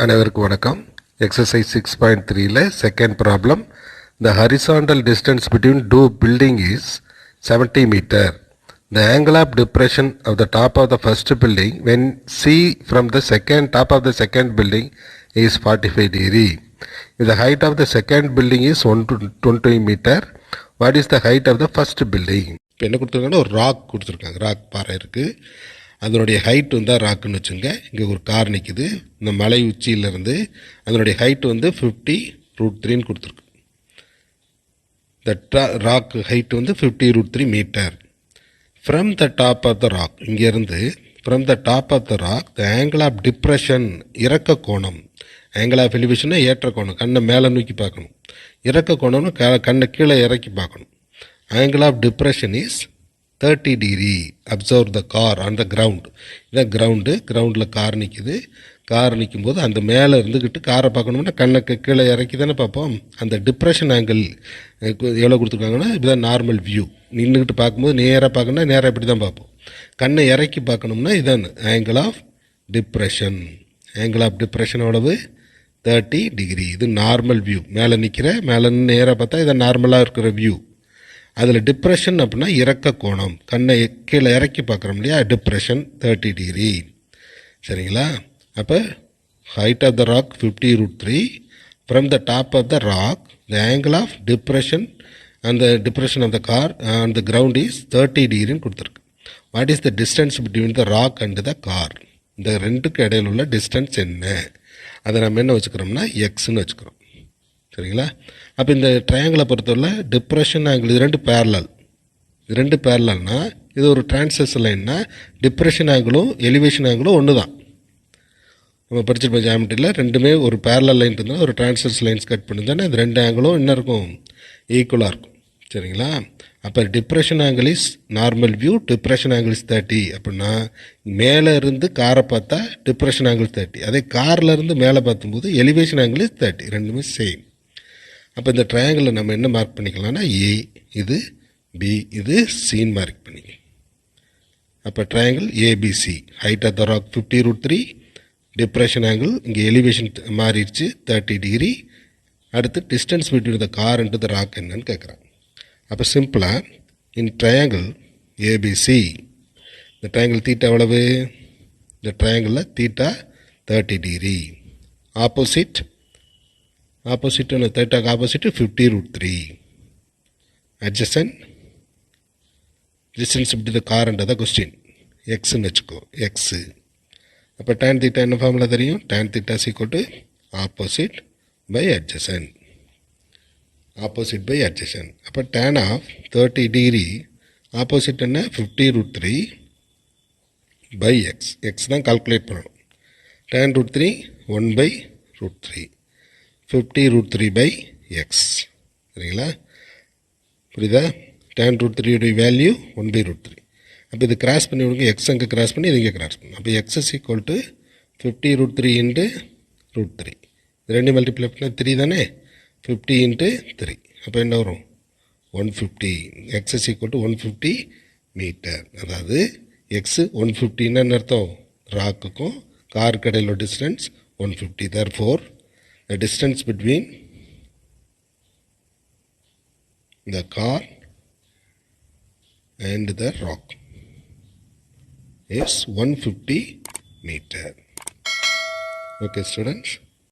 அனைவருக்கும் வணக்கம். எக்ஸசைஸ் 6.3ல second problem. The horizontal distance between two building is 70 meter. The angle of depression of the top of the first building when see from the top of the second building is 45 degree. If the height of the second building is 120 meter, what is the height of the first building? இப்போ என்ன கொடுத்துருக்காங்கன்னா ஒரு rock கொடுத்துருக்காங்க. Rock பாறை இருக்குது, அதனுடைய height வந்து ராக்குன்னு வச்சுங்க. இங்கே ஒரு கார் நிற்குது, இந்த மலை உச்சியிலேருந்து அதனுடைய ஹைட் வந்து 50√3 கொடுத்துருக்கு. த ராக் ஹைட் வந்து 50√3 மீட்டர். From the top of the rock, இங்கேருந்து from the top of the rock the angle of depression, இறக்க கோணம். ஆங்கிள் ஆஃப் எலிவேஷன்னா ஏற்ற கோணம், கண்ணை மேலே நோக்கி பார்க்கணும். இறக்க கோணம்னு கண்ணை கீழே இறக்கி பார்க்கணும். Angle of depression is 30 degree. Observe the car on the ground. இதான் கிரவுண்டு. கிரவுண்டில் கார் நிற்கிது. கார் நிற்கும்போது அந்த மேலே இருந்துக்கிட்டு காரை பார்க்கணும்னா கண்ணுக்கு கீழே இறக்கி தானே பார்ப்போம். அந்த டிப்ரெஷன் ஆங்கிள் எவ்வளோ கொடுத்துருக்காங்கன்னா இதுதான் நார்மல் வியூ. நின்றுக்கிட்டு பார்க்கும்போது நேராக பார்க்கணும்னா நேராக இப்படி தான் பார்ப்போம். கண்ணை இறக்கி பார்க்கணும்னா இதான் angle of depression. Angle of depression எவ்வளவு? 30 degree. இது நார்மல் வியூ. மேலே மேலே நேராக பார்த்தா இதான் நார்மலாக இருக்கிற வியூ. அதில் டிப்ரெஷன் அப்படின்னா இறக்க கோணம், கண்ணை கீழே இறக்கி பார்க்குறோம் இல்லையா, டிப்ரெஷன் 30 degree. சரிங்களா? அப்போ height of the rock 50√3. From the top of the rock the angle of depression அந்த depression of the car on the ground is 30 degreeன்னு கொடுத்துருக்கு. What is the distance between the rock and the car? இந்த ரெண்டுக்கு இடையில் உள்ள distance என்ன? அதை நம்ம என்ன வச்சுக்கிறோம்னா எக்ஸ்ன்னு வச்சுக்கிறோம். சரிங்களா? அப்போ இந்த ட்ரையாங்கிளை பொறுத்தவரை டிப்ரெஷன் ஆங்கிள் இது ரெண்டு பேரலல்னா இது ஒரு டிரான்ஸ்வர்ஸ் லைன்னா டிப்ரெஷன் ஆங்கிளும் எலிவேஷன் ஆங்கிளும் ஒன்று தான். நம்ம படிச்சிருப்போம் ஜியாமெட்ரியில், ரெண்டுமே ஒரு பேரலல் லைன் இருந்தால் ஒரு டிரான்ஸ்வர்ஸ் லைன்ஸ் கட் பண்ணி தானே இந்த ரெண்டு ஆங்கிளும் என்ன இருக்கும்? ஈக்குவலாக இருக்கும். சரிங்களா? அப்போ depression angle is normal view, depression angle is 30 அப்படின்னா மேலே இருந்து காரை பார்த்தா டிப்ரெஷன் ஆங்கிள் 30, அதே காரில் இருந்து மேலே பார்க்கும்போது எலிவேஷன் ஆங்கிள் இஸ் 30. ரெண்டுமே சேம். அப்போ இந்த ட்ரையாங்கிளில் நம்ம என்ன மார்க் பண்ணிக்கலாம்னா ஏ இது, பி இது, சின்னு மார்க் பண்ணிக்கலாம். அப்போ triangle ABC. Height of the rock 50√3, depression angle இங்கே எலிவேஷன் மாறிடுச்சு 30 degree. அடுத்து distance between the car and the rock என்னன்னு கேட்குறாங்க. அப்போ சிம்பிளாக இன் ட்ரையாங்கிள் ஏபிசி இந்த ட்ரையாங்கிள் தீட்டா எவ்வளவு? இந்த ட்ரையாங்கிளில் தீட்டா 30 degree. ஆப்போசிட் தேட்டாக்கு opposite 50√3. Adjacent distance between the car and the question எக்ஸ்ன்னு வச்சுக்கோ, எக்ஸு. அப்போ tan தீட்டா என்ன ஃபார்முலா தெரியும்? tan theta is equal to opposite by adjacent. Opposite by adjacent. அப்போ tan ஆஃப் 30 degree ஆப்போசிட் என்ன? 50√3 by x. X தான் calculate பண்ணணும். tan√3 1/√3, 50√3 by X. சரிங்களா? புரியுதா? tan√3 value 1/√3. அப்போ இது கிராஸ் பண்ணி விடுங்க. எக்ஸ் அங்கே கிராஸ் பண்ணி இது இங்கே கிராஸ் பண்ணணும். அப்போ எக்ஸ் இஸ் ஈக்குவல் டு 50√3 × √3. இது ரெண்டு மல்டிப்ளை பண்ணால் 3 தானே? 50 × 3. அப்போ என்ன வரும்? 150. X is equal to 150 metre. அதாவது எக்ஸ் 150ன்னு அர்த்தம். ராக்குக்கும் காருக்கு இடையில distance 150. Therefore the distance between the car and the rock is 150 meter. Okay students.